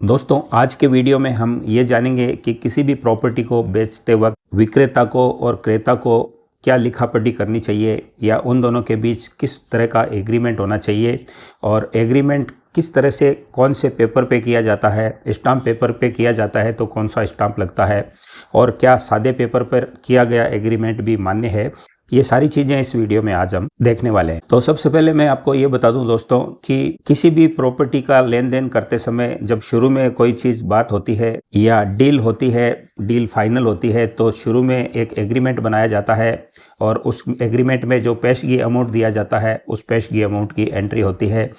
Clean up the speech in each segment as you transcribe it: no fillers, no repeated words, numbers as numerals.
दोस्तों आज के वीडियो में हम ये जानेंगे कि किसी भी प्रॉपर्टी को बेचते वक्त विक्रेता को और क्रेता को क्या लिखा-पढ़ी करनी चाहिए या उन दोनों के बीच किस तरह का एग्रीमेंट होना चाहिए और एग्रीमेंट किस तरह से कौन से पेपर पे किया जाता है, स्टाम्प पेपर पे किया जाता है तो कौन सा स्टाम्प लगता है और क्या सादे पेपर पर किया गया एग्रीमेंट भी मान्य है। ये सारी चीज़ें इस वीडियो में आज हम देखने वाले हैं। तो सबसे पहले मैं आपको ये बता दूं दोस्तों कि किसी भी प्रॉपर्टी का लेन देन करते समय जब शुरू में कोई चीज़ बात होती है या डील होती है, डील फाइनल होती है तो शुरू में एक एग्रीमेंट बनाया जाता है और उस एग्रीमेंट में जो पेशगी अमाउंट दिया जाता है उस पेशगी अमाउंट की एंट्री होती है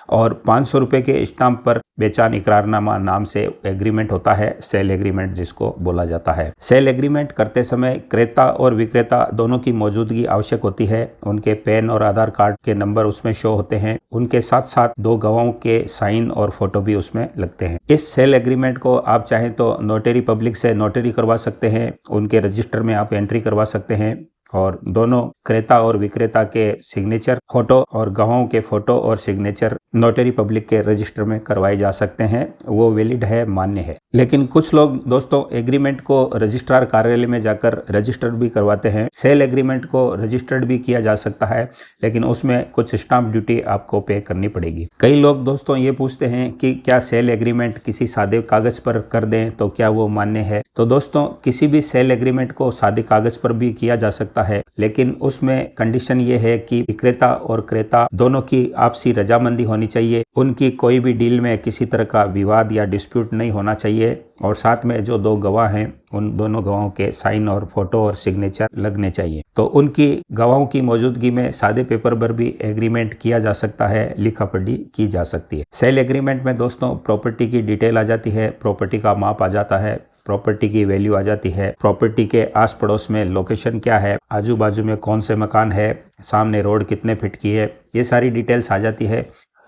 और 500 रुपये के स्टाम्प पर बेचान इकरारनामा नाम से एग्रीमेंट होता है, सेल एग्रीमेंट जिसको बोला जाता है। सेल एग्रीमेंट करते समय क्रेता और विक्रेता दोनों की मौजूदगी आवश्यक होती है। उनके पैन और आधार कार्ड के नंबर उसमें शो होते हैं। उनके साथ साथ दो गवाहों के साइन और फोटो भी उसमें लगते हैं। इस सेल एग्रीमेंट को आप चाहें तो नोटरी पब्लिक से नोटरी करवा सकते हैं, उनके रजिस्टर में आप एंट्री करवा सकते हैं और दोनों क्रेता और विक्रेता के सिग्नेचर फोटो और गवाहों के फोटो और सिग्नेचर नोटरी पब्लिक के रजिस्टर में करवाए जा सकते हैं। वो वैलिड है, मान्य है। लेकिन कुछ लोग दोस्तों एग्रीमेंट को रजिस्ट्रार कार्यालय में जाकर रजिस्टर्ड भी करवाते हैं। सेल एग्रीमेंट को रजिस्टर्ड भी किया जा सकता है लेकिन उसमें कुछ स्टाम्प ड्यूटी आपको पे करनी पड़ेगी। कई लोग दोस्तों ये पूछते हैं कि क्या सेल एग्रीमेंट किसी सादे कागज पर कर दें तो क्या वो मान्य है। तो दोस्तों किसी भी सेल एग्रीमेंट को सादे कागज पर भी किया जा सकता है लेकिन उसमें कंडीशन ये है कि विक्रेता और क्रेता दोनों की आपसी रजामंदी होनी चाहिए। उनकी कोई भी डील में किसी तरह का विवाद या डिस्प्यूट नहीं होना चाहिए और साथ में जो दो गवाह हैं उन दोनों गवाहों के साइन और फोटो और सिग्नेचर लगने चाहिए। तो उनकी गवाहों की मौजूदगी में सादे पेपर पर भी एग्रीमेंट किया जा सकता है, लिखा पढ़ी की जा सकती है। सेल एग्रीमेंट में दोस्तों प्रॉपर्टी की डिटेल आ जाती है, प्रॉपर्टी का माप आ जाता है, प्रॉपर्टी की वैल्यू आ जाती है, प्रॉपर्टी के आस पड़ोस में लोकेशन क्या है, आजू बाजू में कौन से मकान है, सामने रोड कितने फीट की है, ये सारी डिटेल्स आ जाती है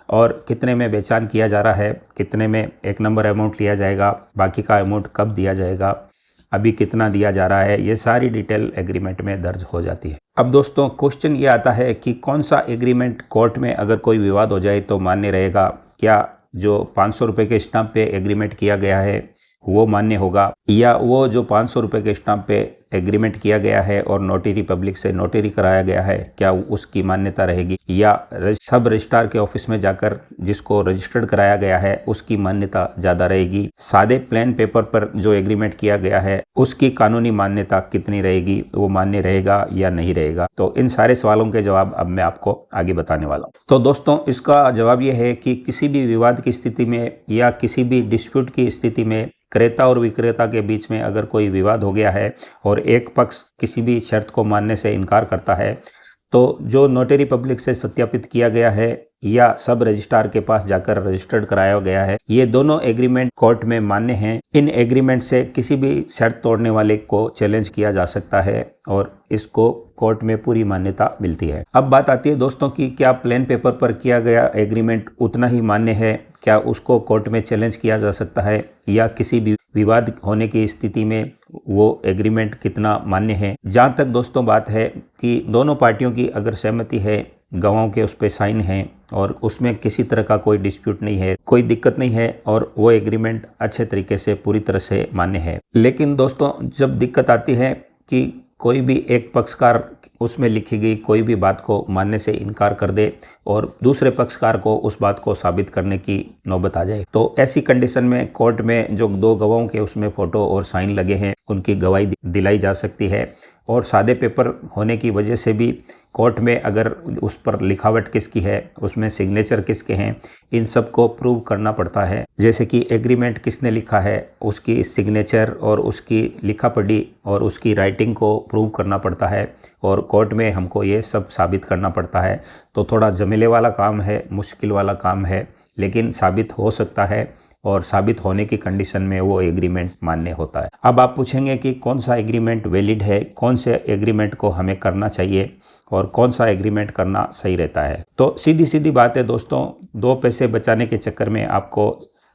और कितने में बेचान किया जा रहा है, कितने में एक नंबर अमाउंट लिया जाएगा, बाकी का अमाउंट कब दिया जाएगा, अभी कितना दिया जा रहा है, ये सारी डिटेल एग्रीमेंट में दर्ज हो जाती है। अब दोस्तों क्वेश्चन ये आता है कि कौन सा एग्रीमेंट कोर्ट में अगर कोई विवाद हो जाए तो मान्य रहेगा। क्या जो 500 रुपये के स्टाम्प पे एग्रीमेंट किया गया है वो मान्य होगा या वो जो 500 रुपये के स्टाम्प पे एग्रीमेंट किया गया है और नोटरी पब्लिक से नोटरी कराया गया है क्या उसकी मान्यता रहेगी या सब रजिस्ट्रार के ऑफिस में जाकर जिसको रजिस्टर्ड कराया गया है उसकी मान्यता ज़्यादा रहेगी। सादे प्लेन पेपर पर जो एग्रीमेंट किया गया है उसकी कानूनी मान्यता कितनी रहेगी, वो मान्य रहेगा या नहीं रहेगा। तो इन सारे सवालों के जवाब अब मैं आपको आगे बताने वाला हूँ। तो दोस्तों इसका जवाब ये है कि किसी भी विवाद की स्थिति में या किसी भी डिस्प्यूट की स्थिति में क्रेता और विक्रेता के बीच में अगर कोई विवाद हो गया है और एक पक्ष किसी भी शर्त को मानने से इनकार करता है तो जो नोटरी पब्लिक से सत्यापित किया गया है या सब रजिस्ट्रार के पास जाकर रजिस्टर्ड कराया गया है, ये दोनों एग्रीमेंट कोर्ट में मान्य हैं। इन एग्रीमेंट से किसी भी शर्त तोड़ने वाले को चैलेंज किया जा सकता है और इसको कोर्ट में पूरी मान्यता मिलती है। अब बात आती है दोस्तों कि क्या प्लेन पेपर पर किया गया एग्रीमेंट उतना ही मान्य है, क्या उसको कोर्ट में चैलेंज किया जा सकता है या किसी भी विवाद होने की स्थिति में वो एग्रीमेंट कितना मान्य है। जहाँ तक दोस्तों बात है कि दोनों पार्टियों की अगर सहमति है, गवाहों के उस पर साइन हैं और उसमें किसी तरह का कोई डिस्प्यूट नहीं है, कोई दिक्कत नहीं है और वो एग्रीमेंट अच्छे तरीके से पूरी तरह से मान्य है। लेकिन दोस्तों जब दिक्कत आती है कि कोई भी एक पक्षकार उसमें लिखी गई कोई भी बात को मानने से इनकार कर दे और दूसरे पक्षकार को उस बात को साबित करने की नौबत आ जाए, तो ऐसी कंडीशन में कोर्ट में जो दो गवाहों के उसमें फोटो और साइन लगे हैं उनकी गवाही दिलाई जा सकती है। और सादे पेपर होने की वजह से भी कोर्ट में अगर उस पर लिखावट किसकी है, उसमें सिग्नेचर किसके हैं, इन सब को प्रूव करना पड़ता है। जैसे कि एग्रीमेंट किसने लिखा है उसकी सिग्नेचर और उसकी लिखा पढ़ी और उसकी राइटिंग को प्रूव करना पड़ता है और कोर्ट में हमको ये सब साबित करना पड़ता है। तो थोड़ा झमेले वाला काम है, मुश्किल वाला काम है, लेकिन साबित हो सकता है और साबित होने की कंडीशन में वो एग्रीमेंट मान्य होता है। अब आप पूछेंगे कि कौन सा एग्रीमेंट वैलिड है, कौन से एग्रीमेंट को हमें करना चाहिए और कौन सा एग्रीमेंट करना सही रहता है। तो सीधी सीधी बात है दोस्तों, दो पैसे बचाने के चक्कर में आपको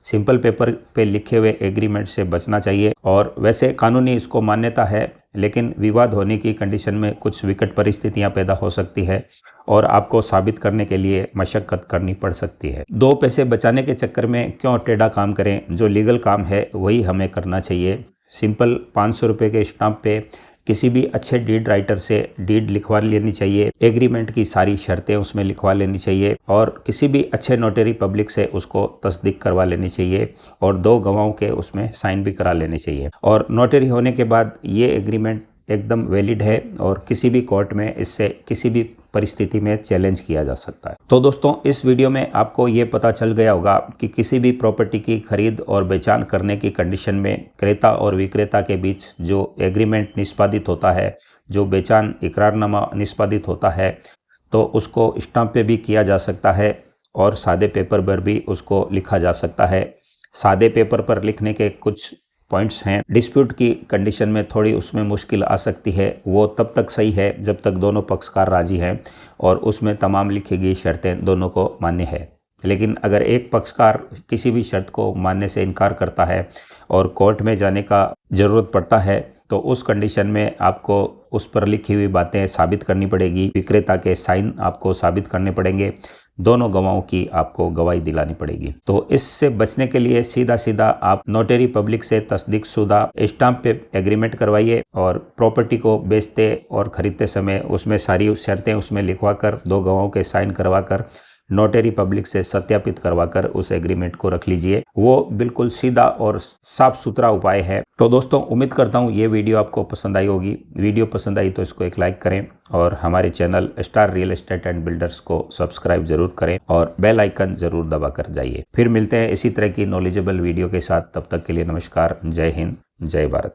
सिंपल पेपर पे लिखे हुए एग्रीमेंट से बचना चाहिए। और वैसे कानूनी इसको मान्यता है, लेकिन विवाद होने की कंडीशन में कुछ विकट परिस्थितियां पैदा हो सकती है और आपको साबित करने के लिए मशक्कत करनी पड़ सकती है। 2 पैसे बचाने के चक्कर में क्यों टेढ़ा काम करें, जो लीगल काम है वही हमें करना चाहिए। सिंपल 500 रुपये के स्टाम्प पे किसी भी अच्छे डीड राइटर से डीड लिखवा लेनी चाहिए, एग्रीमेंट की सारी शर्तें उसमें लिखवा लेनी चाहिए और किसी भी अच्छे नोटरी पब्लिक से उसको तस्दीक करवा लेनी चाहिए और 2 गवाहों के उसमें साइन भी करा लेने चाहिए। और नोटरी होने के बाद ये एग्रीमेंट एकदम वैलिड है और किसी भी कोर्ट में इससे किसी भी परिस्थिति में चैलेंज किया जा सकता है। तो दोस्तों, इस वीडियो में आपको ये पता चल गया होगा कि किसी भी प्रॉपर्टी की खरीद और बेचान करने की कंडीशन में क्रेता और विक्रेता के बीच जो एग्रीमेंट निष्पादित होता है, जो बेचान इकरारनामा निष्पादित होता है, तो उसको स्टाम्प पे भी किया जा सकता है और सादे पेपर पर भी उसको लिखा जा सकता है। सादे पेपर पर लिखने के कुछ पॉइंट्स हैं। डिस्प्यूट की कंडीशन में थोड़ी उसमें मुश्किल आ सकती है, वो तब तक सही है जब तक दोनों पक्षकार राजी हैं और उसमें तमाम लिखी गई शर्तें दोनों को मान्य है। लेकिन अगर एक पक्षकार किसी भी शर्त को मानने से इनकार करता है और कोर्ट में जाने का ज़रूरत पड़ता है, तो उस कंडीशन में आपको उस पर लिखी हुई बातें साबित करनी पड़ेगी, विक्रेता के साइन आपको साबित करने पड़ेंगे, दोनों गवाहों की आपको गवाही दिलानी पड़ेगी। तो इससे बचने के लिए सीधा सीधा आप नोटरी पब्लिक से तस्दीक शुदा स्टाम्प पे एग्रीमेंट करवाइए और प्रॉपर्टी को बेचते और खरीदते समय उसमें सारी शर्तें उसमें लिखवा कर 2 गवाहों के साइन करवा कर नोटरी पब्लिक से सत्यापित करवाकर उस एग्रीमेंट को रख लीजिए। वो बिल्कुल सीधा और साफ सुथरा उपाय है। तो दोस्तों, उम्मीद करता हूँ ये वीडियो आपको पसंद आई होगी। वीडियो पसंद आई तो इसको एक लाइक करें और हमारे channel star real estate and builders को सब्सक्राइब जरूर करें और बेल आइकन जरूर दबा कर जाइए। फिर मिलते हैं इसी तरह की नॉलेजेबल वीडियो के साथ। तब तक के लिए नमस्कार। जय हिंद, जय भारत।